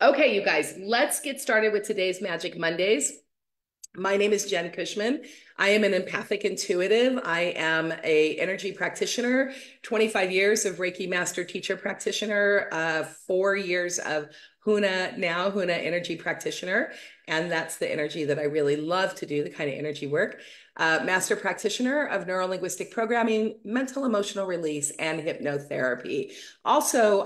Okay, you guys, let's get started with today's Magic Mondays. My name is Jen Cushman. I am an empathic intuitive. I am a energy practitioner, 25 years of Reiki master teacher practitioner, 4 years of Huna energy practitioner. And that's the energy that I really love to do, the kind of energy work. Master practitioner of neuro-linguistic programming, mental emotional release, and hypnotherapy. Also,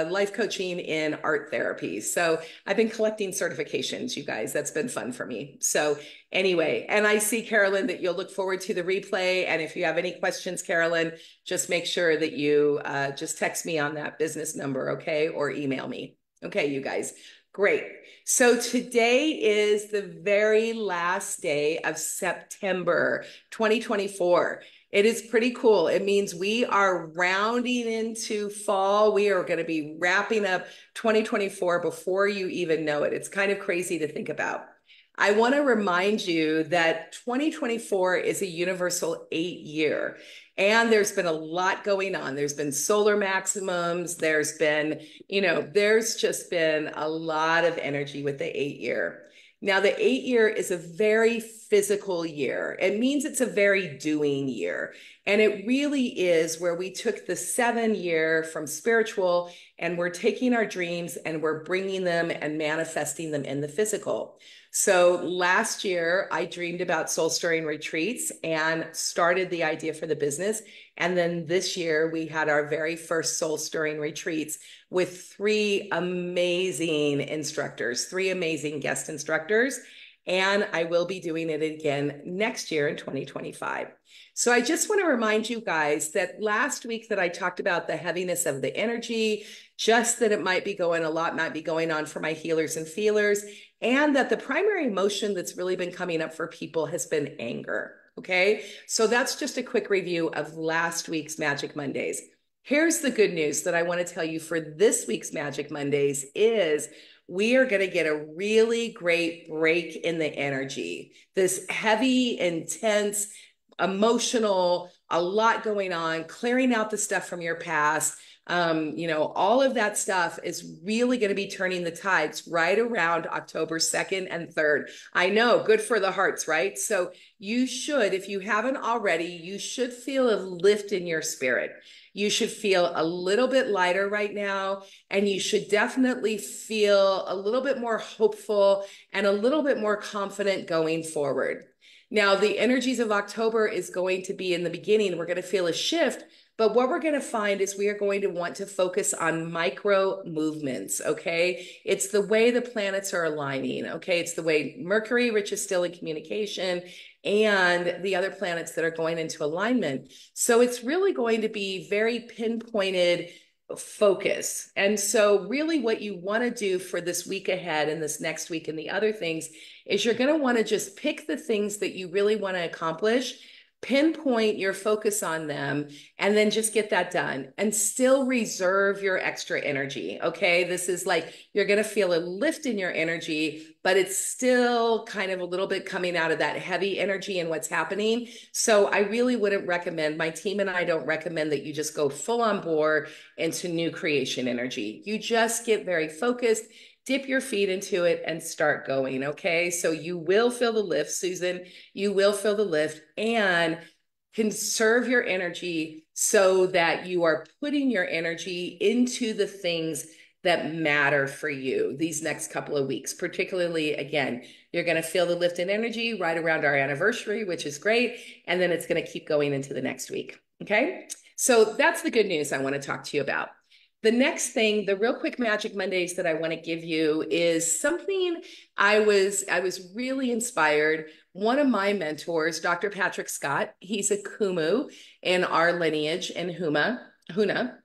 life coaching in art therapy. So I've been collecting certifications, you guys. That's been fun for me. So anyway, and I see, Carolyn, that you'll look forward to the replay. And if you have any questions, Carolyn, just make sure that you just text me on that business number, okay? Or email me. Okay, you guys. Great. So today is the very last day of September 2024. It is pretty cool. It means we are rounding into fall. We are going to be wrapping up 2024 before you even know it. It's kind of crazy to think about. I want to remind you that 2024 is a universal 8 year, and there's been a lot going on. There's been solar maximums. There's just been a lot of energy with the 8 year. Now, the 8 year is a very physical year. It means it's a very doing year. And it really is where we took the 7 year from spiritual and we're taking our dreams and we're bringing them and manifesting them in the physical. So last year, I dreamed about soul stirring retreats and started the idea for the business. And then this year, we had our very first soul stirring retreats with three amazing instructors, three amazing guest instructors. And I will be doing it again next year in 2025. So I just want to remind you guys that last week that I talked about the heaviness of the energy, just that it might be going, a lot might be going on for my healers and feelers, and that the primary emotion that's really been coming up for people has been anger. Okay, so that's just a quick review of last week's Magic Mondays. Here's the good news that I want to tell you for this week's Magic Mondays is we are going to get a really great break in the energy. This heavy, intense, emotional, a lot going on, clearing out the stuff from your past. All of that stuff is really going to be turning the tides right around October 2nd and 3rd. I know, good for the hearts, right? So you should, if you haven't already, you should feel a lift in your spirit. You should feel a little bit lighter right now, and you should definitely feel a little bit more hopeful and a little bit more confident going forward. Now, the energies of October is going to be in the beginning. We're going to feel a shift, but what we're going to find is we are going to want to focus on micro movements, okay? It's the way the planets are aligning, okay? It's the way Mercury, which is still in communication, and the other planets that are going into alignment. So it's really going to be very pinpointed focus. And so really what you want to do for this week ahead and this next week and the other things is you're going to want to just pick the things that you really want to accomplish, pinpoint your focus on them, and then just get that done and still reserve your extra energy. Okay. This is like, you're going to feel a lift in your energy, but it's still kind of a little bit coming out of that heavy energy and what's happening. So I really wouldn't recommend, my team and I don't recommend that you just go full on board into new creation energy. You just get very focused, dip your feet into it and start going, okay? So you will feel the lift, Susan. You will feel the lift, and conserve your energy so that you are putting your energy into the things that matter for you these next couple of weeks. Particularly, again, you're going to feel the lift in energy right around our anniversary, which is great. And then it's going to keep going into the next week, okay? So that's the good news I want to talk to you about. The next thing, the real quick Magic Mondays that I want to give you is something I was really inspired. One of my mentors, Dr. Patrick Scott, he's a Kumu in our lineage in Huna,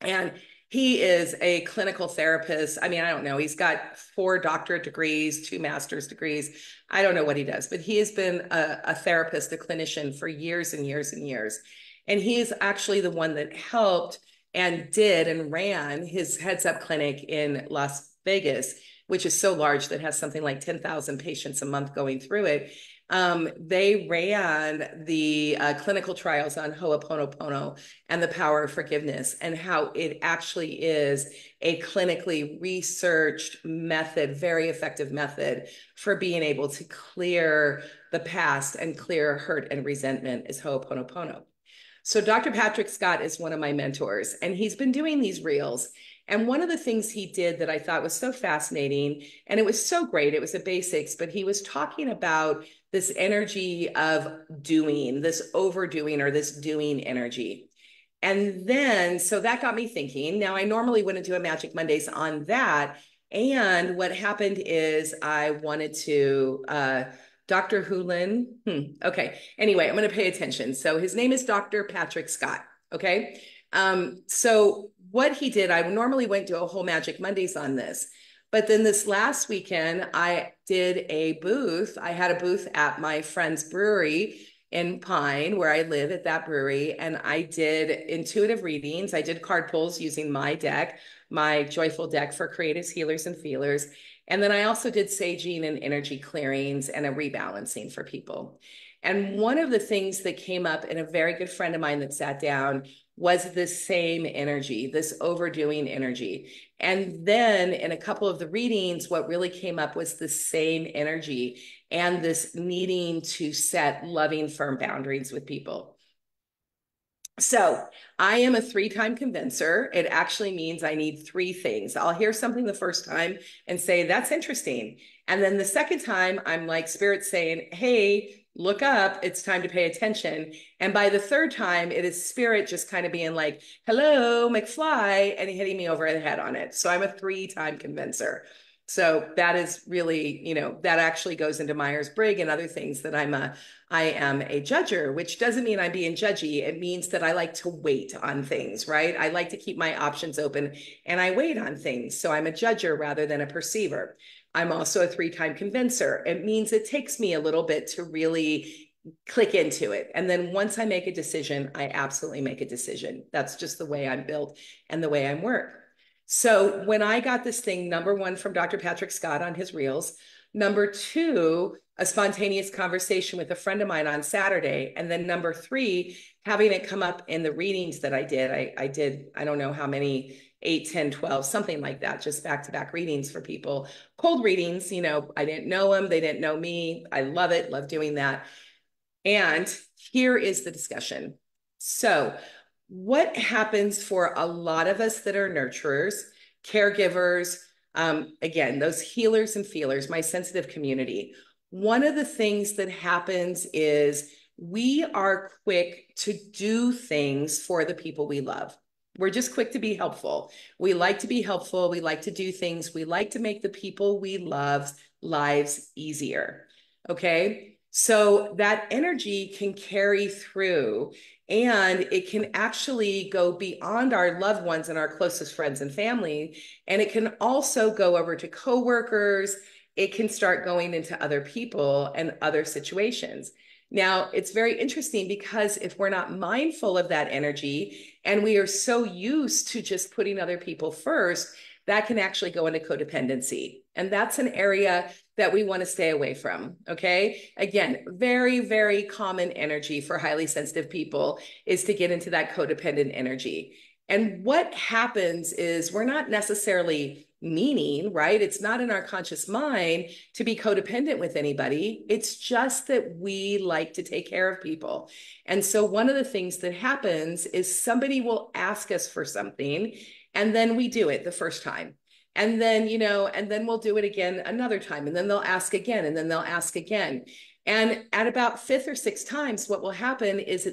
and he is a clinical therapist. I mean, I don't know. He's got 4 doctorate degrees, 2 master's degrees. I don't know what he does, but he has been a therapist, a clinician for years and years and years. And he is actually the one that helped and did and ran his Heads Up clinic in Las Vegas, which is so large that has something like 10,000 patients a month going through it. They ran the clinical trials on Ho'oponopono and the power of forgiveness, and how it actually is a clinically researched method, very effective method for being able to clear the past and clear hurt and resentment, is Ho'oponopono. So Dr. Patrick Scott is one of my mentors, and he's been doing these reels. And one of the things he did that I thought was so fascinating, and it was so great, it was the basics, but he was talking about this energy of doing, this overdoing or this doing energy. And then, so that got me thinking. Now, I normally wouldn't do a Magic Mondays on that. And what happened is I wanted to, Dr. Hulin. Okay. Anyway, I'm going to pay attention. So his name is Dr. Patrick Scott. Okay. So what he did, I normally wouldn't do a whole Magic Mondays on this. But then this last weekend, I did a booth. I had a booth at my friend's brewery in Pine, where I live at that brewery. And I did intuitive readings. I did card pulls using my deck, my joyful deck for creatives, healers, and feelers. And then I also did saging and energy clearings and a rebalancing for people. And one of the things that came up in a very good friend of mine that sat down was this same energy, this overdoing energy. And then in a couple of the readings, what really came up was the same energy and this needing to set loving, firm boundaries with people. So I am a 3-time convincer. It actually means I need 3 things. I'll hear something the first time and say, that's interesting. And then the second time, I'm like Spirit saying, hey, look up, it's time to pay attention. And by the third time, it is Spirit just kind of being like, hello, McFly, and hitting me over the head on it. So I'm a 3-time convincer. So that is really, that actually goes into Myers-Briggs and other things that I am a judger, which doesn't mean I'm being judgy. It means that I like to wait on things, right? I like to keep my options open and I wait on things. So I'm a judger rather than a perceiver. I'm also a 3-time convincer. It means it takes me a little bit to really click into it. And then once I make a decision, I absolutely make a decision. That's just the way I'm built and the way I work. So when I got this thing, number 1, from Dr. Patrick Scott on his reels, number 2, a spontaneous conversation with a friend of mine on Saturday. And then number 3, having it come up in the readings that I did. I did, I don't know how many, 8, 10, 12, something like that, just back-to-back readings for people. Cold readings, I didn't know them. They didn't know me. I love it. Love doing that. And here is the discussion. So what happens for a lot of us that are nurturers, caregivers, again, those healers and feelers, my sensitive community, one of the things that happens is we are quick to do things for the people we love. We're just quick to be helpful. We like to be helpful. We like to do things. We like to make the people we love lives easier. Okay. So that energy can carry through, and it can actually go beyond our loved ones and our closest friends and family. And it can also go over to coworkers. It can start going into other people and other situations. Now, it's very interesting because if we're not mindful of that energy and we are so used to just putting other people first, that can actually go into codependency. And that's an area that we want to stay away from. Okay. Again, very, very common energy for highly sensitive people is to get into that codependent energy. And what happens is we're not necessarily meaning, right? It's not in our conscious mind to be codependent with anybody. It's just that we like to take care of people. And so one of the things that happens is somebody will ask us for something, and then we do it the first time. And then, and then we'll do it again another time. And then they'll ask again, and then they'll ask again. And at about 5th or 6th times, what will happen is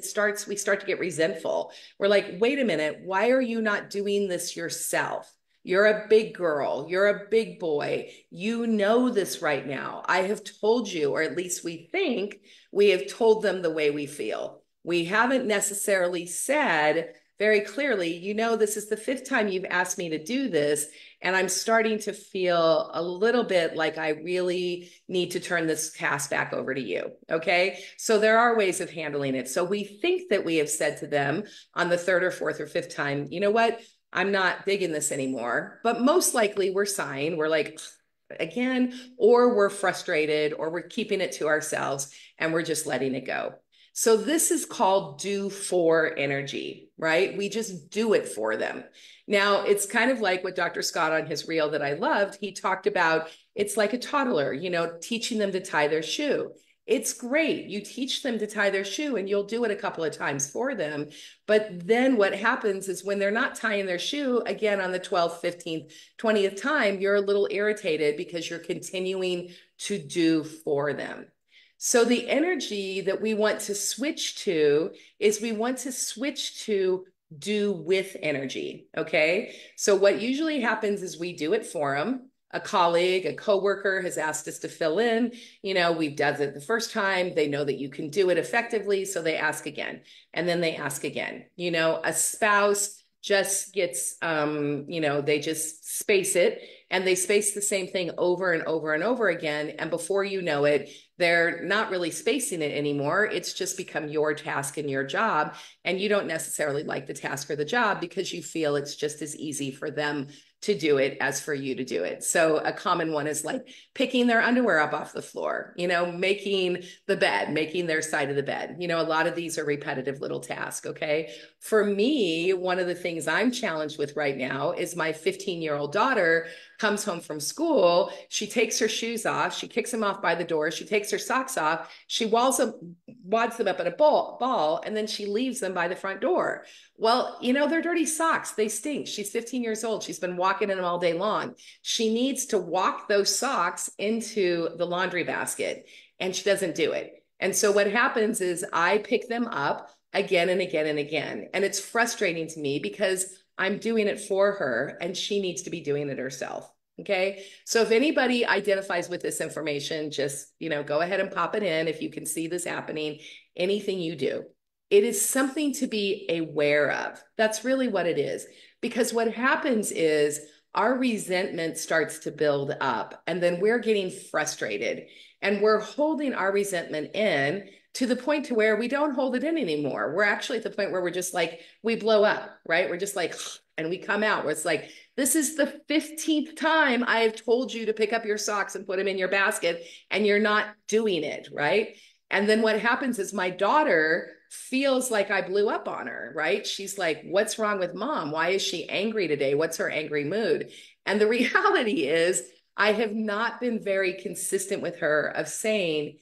we start to get resentful. We're like, wait a minute, why are you not doing this yourself? You're a big girl. You're a big boy. You know this right now. I have told you, or at least we think we have told them the way we feel. We haven't necessarily said very clearly, this is the 5th time you've asked me to do this, and I'm starting to feel a little bit like I really need to turn this task back over to you. Okay. So there are ways of handling it. So we think that we have said to them on the 3rd or 4th or 5th time, you know what? I'm not digging this anymore. But most likely we're sighing. We're like, again, or we're frustrated, or we're keeping it to ourselves and we're just letting it go. So this is called do for energy, right? We just do it for them. Now, it's kind of like what Dr. Scott on his reel that I loved, he talked about it's like a toddler, teaching them to tie their shoe. It's great. You teach them to tie their shoe and you'll do it a couple of times for them. But then what happens is when they're not tying their shoe, again, on the 12th, 15th, 20th time, you're a little irritated because you're continuing to do for them. So the energy that we want to switch to is we want to switch to do with energy. Okay. So what usually happens is we do it for them. A colleague, a coworker has asked us to fill in. We've done it the first time. They know that you can do it effectively. So they ask again. And then they ask again. A spouse just gets, they just space it and they space the same thing over and over and over again. And before you know it, they're not really spacing it anymore. It's just become your task and your job. And you don't necessarily like the task or the job because you feel it's just as easy for them to do it as for you to do it. So a common one is like picking their underwear up off the floor, making the bed, making their side of the bed. A lot of these are repetitive little tasks. Okay. For me, one of the things I'm challenged with right now is my 15-year-old daughter comes home from school. She takes her shoes off. She kicks them off by the door. She takes her socks off. She wads them up in a ball, and then she leaves them by the front door. Well, they're dirty socks. They stink. She's 15 years old. She's been walking in them all day long. She needs to walk those socks into the laundry basket, and she doesn't do it. And so what happens is I pick them up again and again and again. And it's frustrating to me because I'm doing it for her and she needs to be doing it herself. Okay. So if anybody identifies with this information, just, go ahead and pop it in. If you can see this happening, anything you do, it is something to be aware of. That's really what it is. Because what happens is our resentment starts to build up and then we're getting frustrated and we're holding our resentment in to the point to where we don't hold it in anymore. We're actually at the point where we're just like, we blow up, right? We're just like, and we come out where it's like, this is the 15th time I have told you to pick up your socks and put them in your basket and you're not doing it, right? And then what happens is my daughter feels like I blew up on her, right? She's like, what's wrong with mom? Why is she angry today? What's her angry mood? And the reality is I have not been very consistent with her of saying,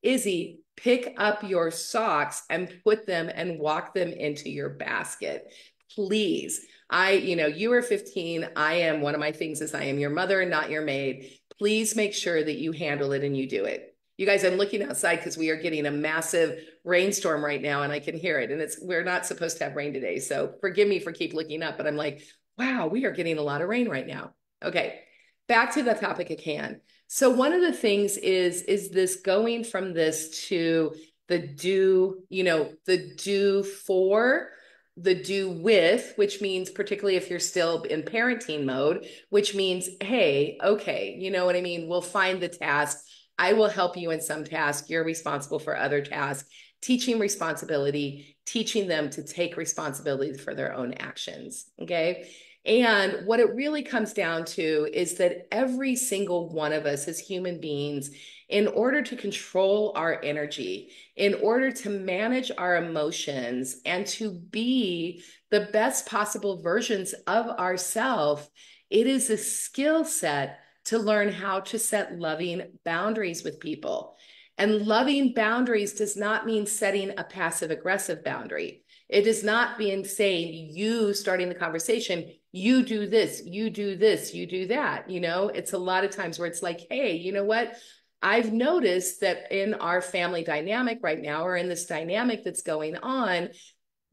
Izzy, pick up your socks and put them and walk them into your basket. Please. You are 15. I am, one of my things is I am your mother and not your maid. Please make sure that you handle it and you do it. You guys, I'm looking outside because we are getting a massive rainstorm right now and I can hear it. And we're not supposed to have rain today. So forgive me for keep looking up, but I'm like, wow, we are getting a lot of rain right now. Okay. Back to the topic at hand. So one of the things is this going from this to the do, the do for, the do with, which means particularly if you're still in parenting mode, which means, hey, okay, you know what I mean? We'll find the task. I will help you in some task. You're responsible for other tasks. Teaching responsibility, teaching them to take responsibility for their own actions. Okay. And what it really comes down to is that every single one of us as human beings, in order to control our energy, in order to manage our emotions, and to be the best possible versions of ourselves, it is a skill set to learn how to set loving boundaries with people. And loving boundaries does not mean setting a passive aggressive boundary. It does not mean saying you starting the conversation, you do this, you do this, you do that. It's a lot of times where it's like, hey, you know what? I've noticed that in our family dynamic right now, or in this dynamic that's going on,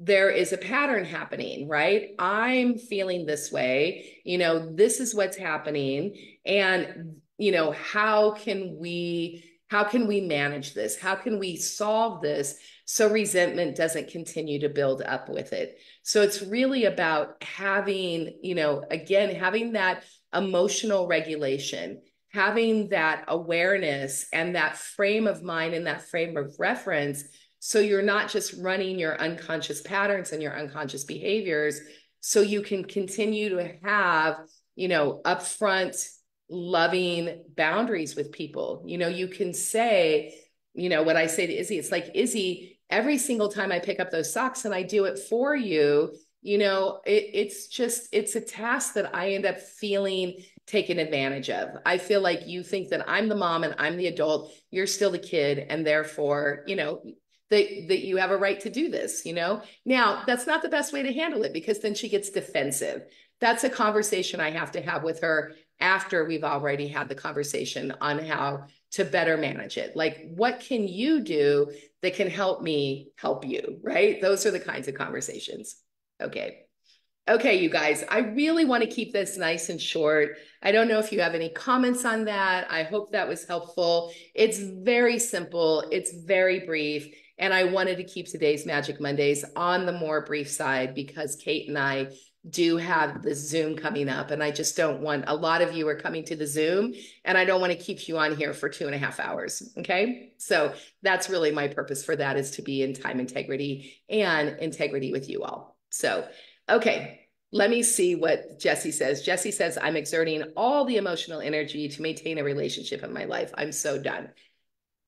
there is a pattern happening, right? I'm feeling this way, this is what's happening. And, how can we manage this? How can we solve this so resentment doesn't continue to build up with it? So it's really about having, again, having that emotional regulation, having that awareness and that frame of mind and that frame of reference. So you're not just running your unconscious patterns and your unconscious behaviors. So you can continue to have, upfront loving boundaries with people. You know, you can say, you know, what I say to Izzy, it's like, Izzy, every single time I pick up those socks and I do it for you, you know, it's a task that I end up feeling taken advantage of. I feel like you think that I'm the mom and I'm the adult, you're still the kid, and therefore, you know, that you have a right to do this, you know? Now, that's not the best way to handle it, because then she gets defensive. That's a conversation I have to have with her after we've already had the conversation on how to better manage it. Like, what can you do that can help me help you, right? Those are the kinds of conversations. Okay. Okay, you guys, I really want to keep this nice and short. I don't know if you have any comments on that. I hope that was helpful. It's very simple, it's very brief, and I wanted to keep today's Magic Mondays on the more brief side because Kate and I do have the Zoom coming up, and I just don't want, a lot of you are coming to the Zoom, and I don't want to keep you on here for 2.5 hours, okay? So that's really my purpose for that, is to be in time integrity and integrity with you all. So, okay, let me see what Jessie says. Jessie says, I'm exerting all the emotional energy to maintain a relationship in my life. I'm so done.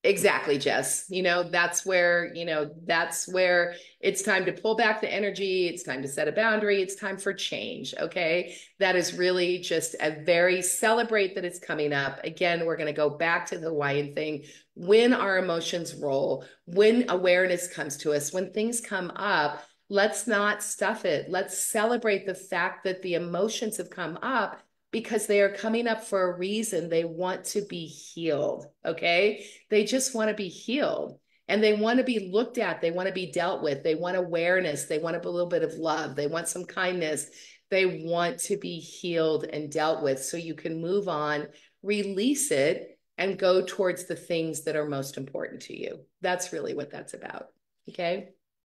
Exactly, Jess. You know, that's where, you know, that's where it's time to pull back the energy. It's time to set a boundary. It's time for change. Okay. That is really just a very celebrate that it's coming up. Again, we're going to go back to the Hawaiian thing. When our emotions roll, when awareness comes to us, when things come up, let's not stuff it. Let's celebrate the fact that the emotions have come up because they are coming up for a reason. They want to be healed, okay? They just want to be healed, and they want to be looked at. They want to be dealt with. They want awareness. They want a little bit of love. They want some kindness. They want to be healed and dealt with so you can move on, release it, and go towards the things that are most important to you. That's really what that's about, okay?